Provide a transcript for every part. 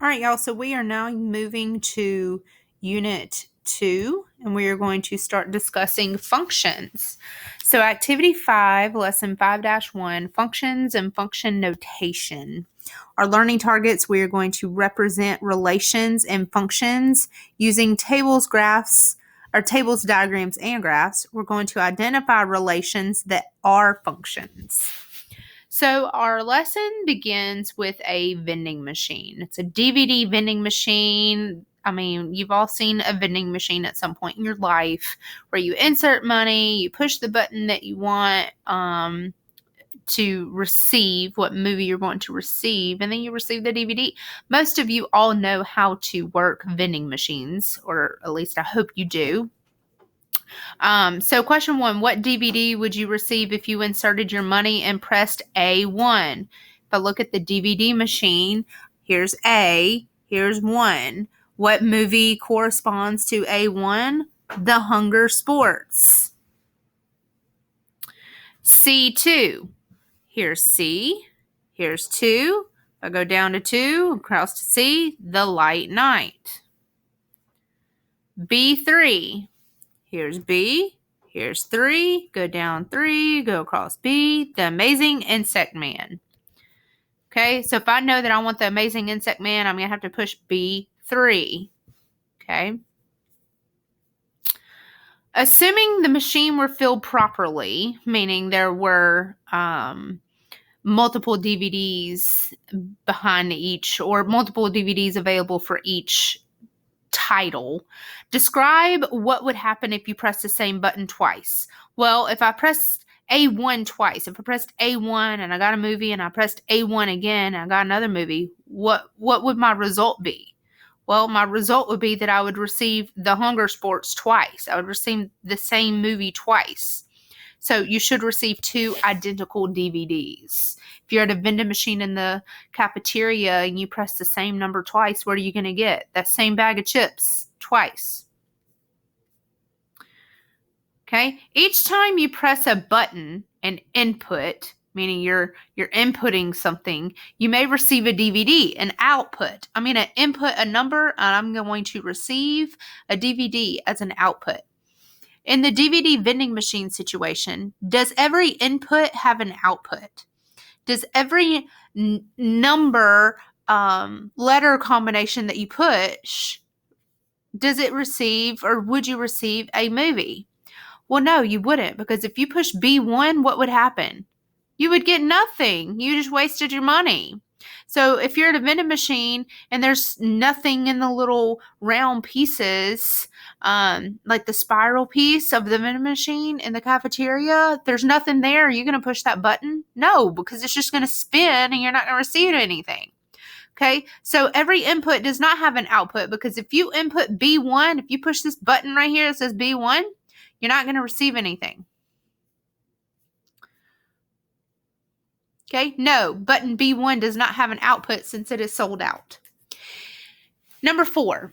All right, y'all. So we are now moving to Unit 2, and we are going to start discussing functions. So Activity 5, Lesson 5-1, Functions and Function Notation. Our learning targets, we are going to represent relations and functions using tables, graphs, or tables, diagrams, and graphs. We're going to identify relations that are functions. So our lesson begins with a vending machine. It's a DVD vending machine. I mean, you've all seen a vending machine at some point in your life where you insert money, you push the button that you want to receive what movie you're going to receive, and then you receive the DVD. Most of you all know how to work vending machines, or at least I hope you do. So question 1, what DVD would you receive if you inserted your money and pressed A1? If I look at the DVD machine, here's A, here's 1. What movie corresponds to A1? The Hunger Sports. C2. Here's C. Here's 2. If I go down to 2, across to C, The Light Night. B3. Here's B. Here's 3. Go down 3. Go across B. The Amazing Insect Man. Okay, so if I know that I want the Amazing Insect Man, I'm going to have to push B3. Okay. Assuming the machine were filled properly, meaning there were multiple DVDs behind each, or multiple DVDs available for each title. Describe what would happen if you press the same button twice. Well, if I pressed A1 twice, if I pressed A1 and I got a movie and I pressed A1 again and I got another movie, what would my result be? Well, my result would be that I would receive The Hunger Sports twice. I would receive the same movie twice. So you should receive 2 identical DVDs. If you're at a vending machine in the cafeteria and you press the same number twice, what are you going to get? That same bag of chips twice. Okay? Each time you press a button, an input, meaning you're inputting something, you may receive a DVD, an output. I'm going to input a number and I'm going to receive a DVD as an output. In the DVD vending machine situation, does every input have an output? Does every number, letter combination that you push, does it receive, or would you receive a movie? Well, no, you wouldn't, because if you push B1, what would happen? You would get nothing. You just wasted your money. So if you're at a vending machine and there's nothing in the little round pieces, like the spiral piece of the vending machine in the cafeteria, there's nothing there. Are you going to push that button? No, because it's just going to spin and you're not going to receive anything. Okay, so every input does not have an output, because if you input B1, if you push this button right here that says B1, you're not going to receive anything. Okay, no, button B1 does not have an output since it is sold out. Number 4,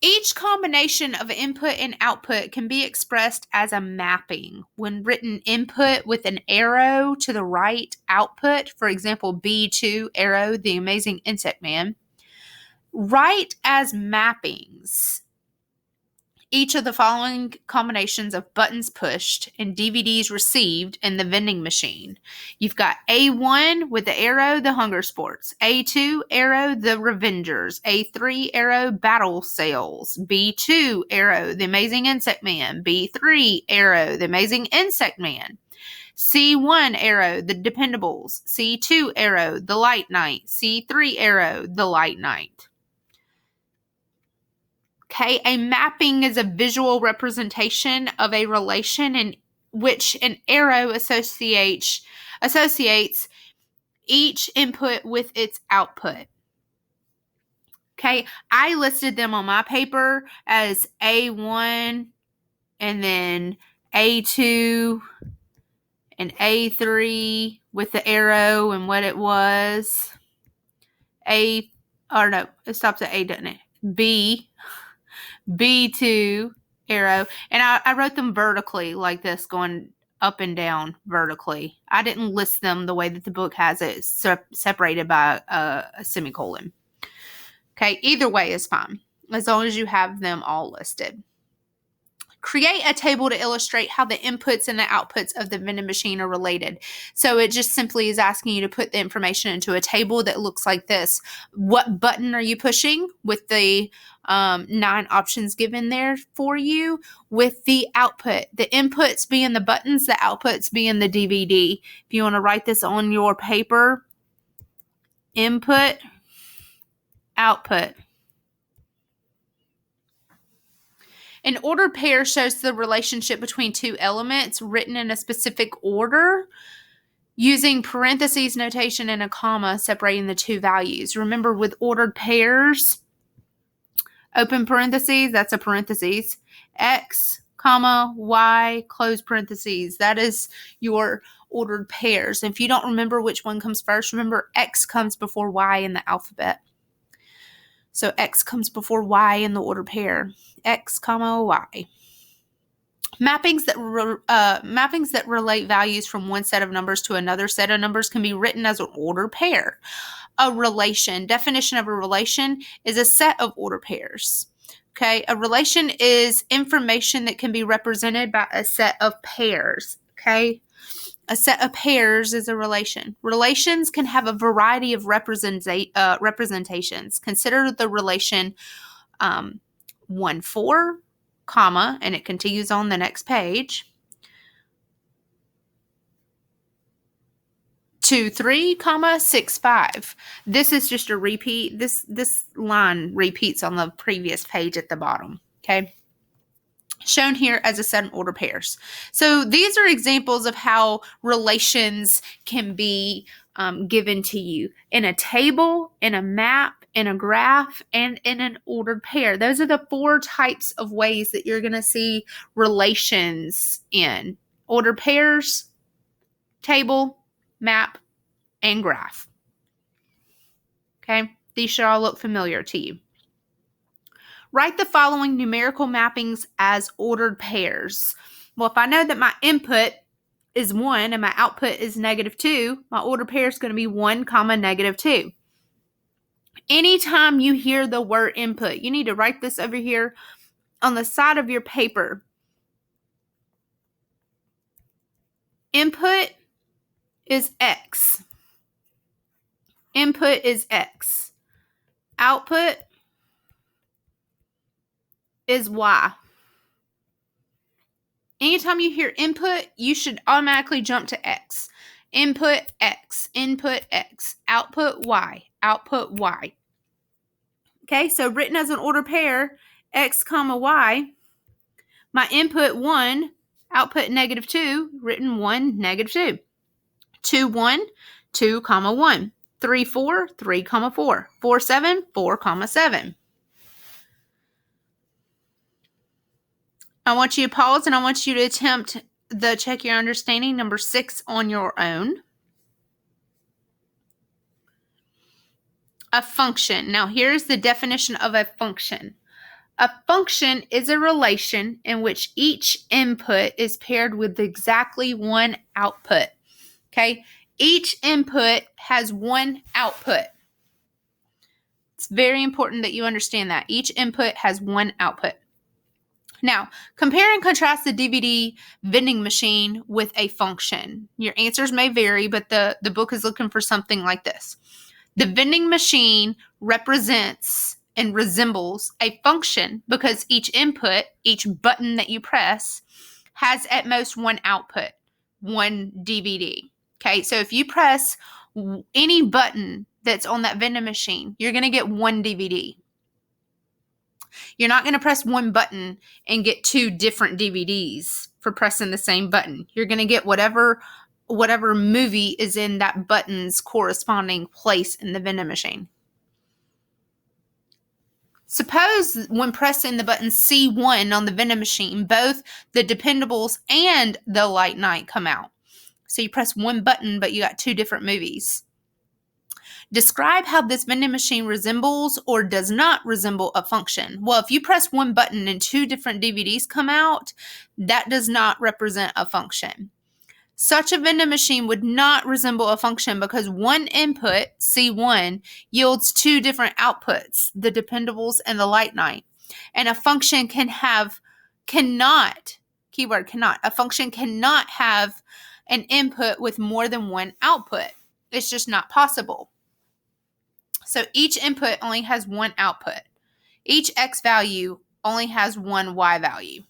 each combination of input and output can be expressed as a mapping. When written input with an arrow to the right, output, for example, B2 arrow, The Amazing Insect Man, write as mappings each of the following combinations of buttons pushed and DVDs received in the vending machine. You've got A1 with the arrow, The Hunger Sports. A2 arrow, The Revengers. A3 arrow, Battle Sales. B2 arrow, The Amazing Insect Man. B3 arrow, The Amazing Insect Man. C1 arrow, The Dependables. C2 arrow, The Light Night. C3 arrow, The Light Night. Okay, a mapping is a visual representation of a relation in which an arrow associates each input with its output. Okay, I listed them on my paper as A1 and then A2 and A3 with the arrow and what it was. It stops at A, doesn't it? B2 arrow, and I wrote them vertically like this, going up and down vertically. I didn't list them the way that the book has it separated by a semicolon. Okay, either way is fine, as long as you have them all listed. Create a table to illustrate how the inputs and the outputs of the vending machine are related. So it just simply is asking you to put the information into a table that looks like this. What button are you pushing with the 9 options given there for you, with the output, the inputs being the buttons, the outputs being the DVD. If you want to write this on your paper, input, output. An ordered pair shows the relationship between two elements written in a specific order using parentheses notation and a comma separating the two values. Remember, with ordered pairs, open parentheses, that's a parentheses, X, comma, Y, close parentheses. That is your ordered pairs. If you don't remember which one comes first, remember X comes before Y in the alphabet. So X comes before Y in the ordered pair. X, comma, Y. Mappings that relate values from one set of numbers to another set of numbers can be written as an ordered pair. A relation. Definition of a relation is a set of ordered pairs. Okay, a relation is information that can be represented by a set of pairs. Okay, a set of pairs is a relation. Relations can have a variety of representations. Consider the relation 1, 4, comma, and it continues on the next page. 2, 3, comma, 6, 5. This is just a repeat. This line repeats on the previous page at the bottom. Okay. Shown here as a set of ordered pairs. So these are examples of how relations can be given to you in a table, in a map, in a graph, and in an ordered pair. Those are the 4 types of ways that you're going to see relations in: ordered pairs, table, map, and graph. Okay, these should all look familiar to you. Write the following numerical mappings as ordered pairs. Well, if I know that my input is 1 and my output is -2, my ordered pair is going to be 1, -2. Anytime you hear the word input, you need to write this over here on the side of your paper. Input is X. Input is X. Output is Y. Anytime you hear input, you should automatically jump to X. Input X. Input X. Output Y. Output Y. Okay, so written as an ordered pair, X, comma, Y. My input 1, output -2, written 1, -2. 2, 1, 2, comma, 1. 3, 4, 3, comma, 4. 4, 7, 4, comma, 7. I want you to pause and I want you to attempt the check your understanding number 6 on your own. A function. Now here's the definition of a function. A function is a relation in which each input is paired with exactly one output. Okay? Each input has one output. It's very important that you understand that. Each input has one output. Now, compare and contrast the DVD vending machine with a function. Your answers may vary, but the book is looking for something like this. The vending machine represents and resembles a function because each input, each button that you press, has at most one output, one DVD. Okay, so if you press any button that's on that vending machine, you're going to get one DVD. You're not going to press one button and get 2 different DVDs for pressing the same button. You're going to get whatever movie is in that button's corresponding place in the vending machine. Suppose when pressing the button C1 on the vending machine, both the Dependables and the Light Night come out. So you press one button, but you got 2 different movies. Describe how this vending machine resembles or does not resemble a function. Well, if you press one button and 2 different DVDs come out, that does not represent a function. Such a vending machine would not resemble a function because one input, C1, yields two different outputs, the dependables and the light night. And a function cannot, keyword cannot, a function cannot have an input with more than one output. It's just not possible. So each input only has one output. Each X value only has one Y value.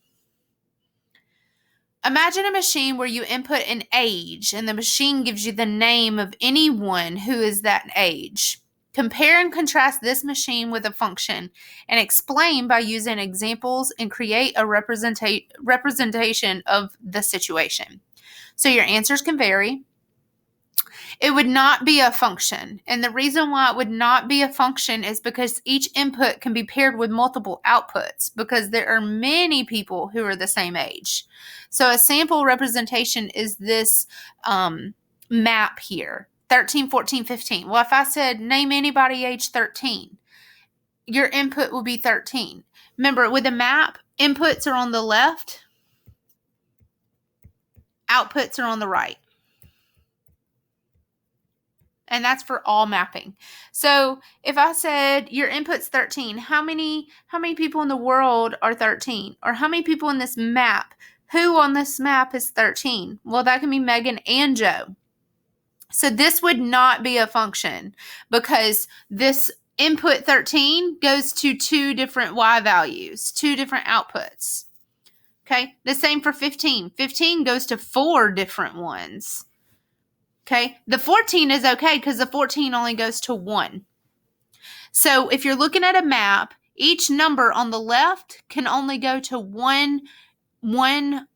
Imagine a machine where you input an age and the machine gives you the name of anyone who is that age. Compare and contrast this machine with a function and explain by using examples and create a representation of the situation. So your answers can vary. It would not be a function. And the reason why it would not be a function is because each input can be paired with multiple outputs because there are many people who are the same age. So a sample representation is this map here, 13, 14, 15. Well, if I said name anybody age 13, your input will be 13. Remember, with a map, inputs are on the left, outputs are on the right. And that's for all mapping. So if I said your input's 13, how many people in the world are 13? Or how many people in this map? Who on this map is 13? Well, that can be Megan and Joe. So this would not be a function because this input 13 goes to two different Y values, two different outputs. Okay, the same for 15. 15 goes to four different ones. Okay, the 14 is okay because the 14 only goes to one. So if you're looking at a map, each number on the left can only go to one,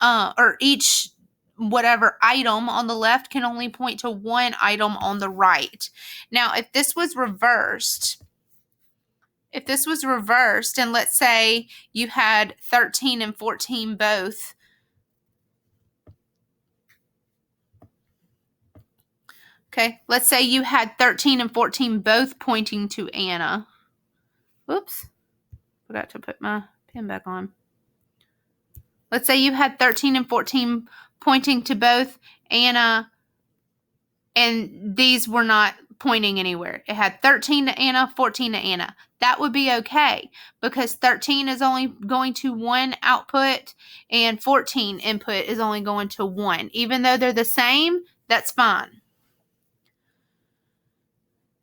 or each whatever item on the left can only point to one item on the right. Now, if this was reversed, and let's say you had 13 and 14 both, okay, let's say you had 13 and 14 both pointing to Anna. Whoops, forgot to put my pen back on. Let's say you had 13 and 14 pointing to both Anna, and these were not pointing anywhere. It had 13 to Anna, 14 to Anna. That would be okay because 13 is only going to one output and 14 input is only going to one. Even though they're the same, that's fine.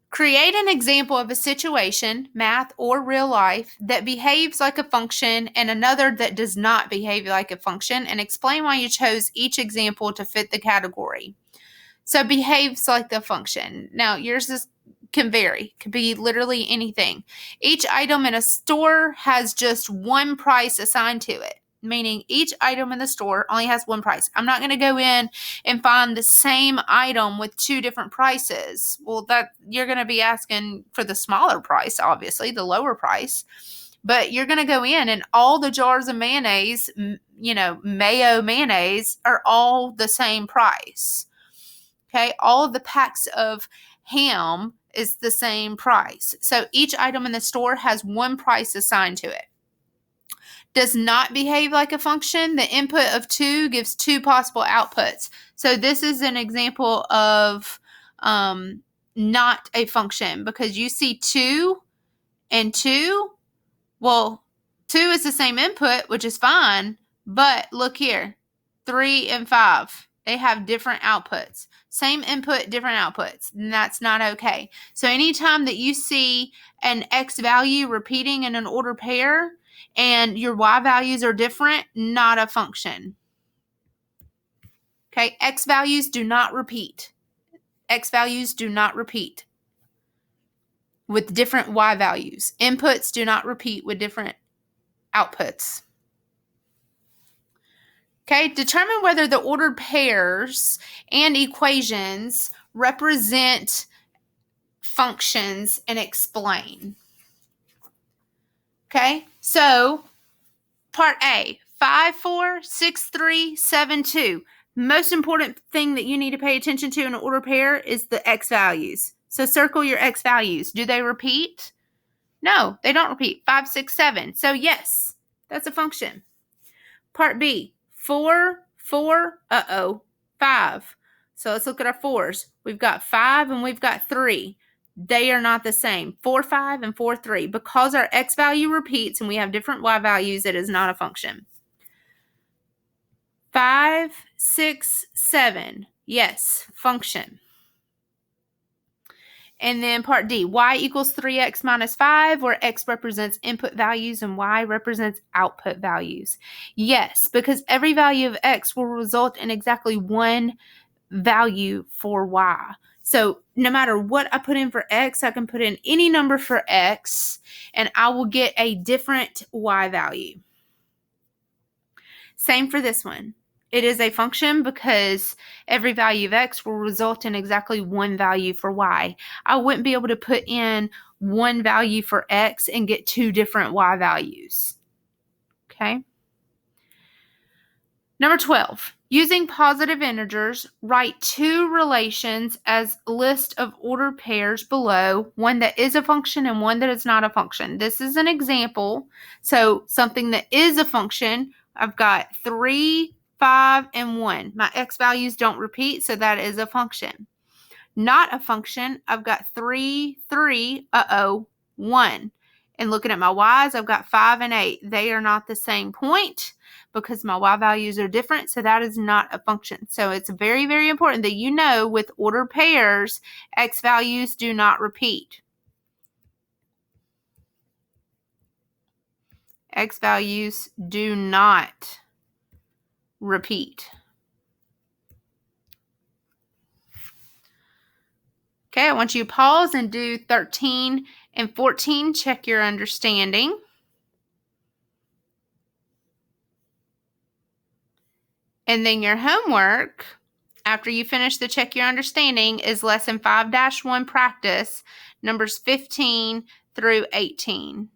Create an example of a situation, math or real life, that behaves like a function and another that does not behave like a function, and explain why you chose each example to fit the category. So behaves like a function. Now, yours can vary. Could be literally anything. Each item in a store has just one price assigned to it, meaning each item in the store only has one price. I'm not going to go in and find the same item with two different prices. Well, that you're going to be asking for the smaller price, obviously, the lower price. But you're going to go in and all the jars of mayonnaise, mayo mayonnaise, are all the same price. Okay, all of the packs of ham is the same price. So each item in the store has one price assigned to it. Does not behave like a function. The input of 2 gives 2 possible outputs. So this is an example of not a function because you see 2 and 2. Well, 2 is the same input, which is fine. But look here, 3 and 5. They have different outputs. Same input, different outputs. And that's not okay. So anytime that you see an X value repeating in an ordered pair and your Y values are different, not a function. Okay, X values do not repeat. X values do not repeat with different Y values. Inputs do not repeat with different outputs. Okay, determine whether the ordered pairs and equations represent functions and explain. Okay, so part A, 5, 4, 6, 3, 7, 2. Most important thing that you need to pay attention to in an ordered pair is the X values. So circle your X values. Do they repeat? No, they don't repeat. 5, 6, 7. So yes, that's a function. Part B, 4, 4, 5. So let's look at our 4s. We've got 5 and we've got 3. They are not the same. 4, 5 and 4, 3. Because our x value repeats and we have different y values, it is not a function. 5, 6, 7. Yes, function. And then part D, y equals 3x minus 5, where x represents input values and y represents output values. Yes, because every value of x will result in exactly one value for y. So no matter what I put in for x, I can put in any number for x, and I will get a different y value. Same for this one. It is a function because every value of x will result in exactly one value for y. I wouldn't be able to put in one value for x and get two different y values. Okay. Number 12, using positive integers, write two relations as a list of ordered pairs below, one that is a function and one that is not a function. This is an example. So something that is a function, I've got 3, 5, and 1. My x values don't repeat, so that is a function. Not a function, I've got 3, 3, 1. And looking at my y's, I've got 5 and 8. They are not the same point because my y values are different, so that is not a function. So it's very, very important that you know with ordered pairs, x values do not repeat. X values do not repeat. Okay, I want you to pause and do 13 and 14. Check your understanding. And then your homework, after you finish the check your understanding, is lesson 5-1 practice, numbers 15 through 18.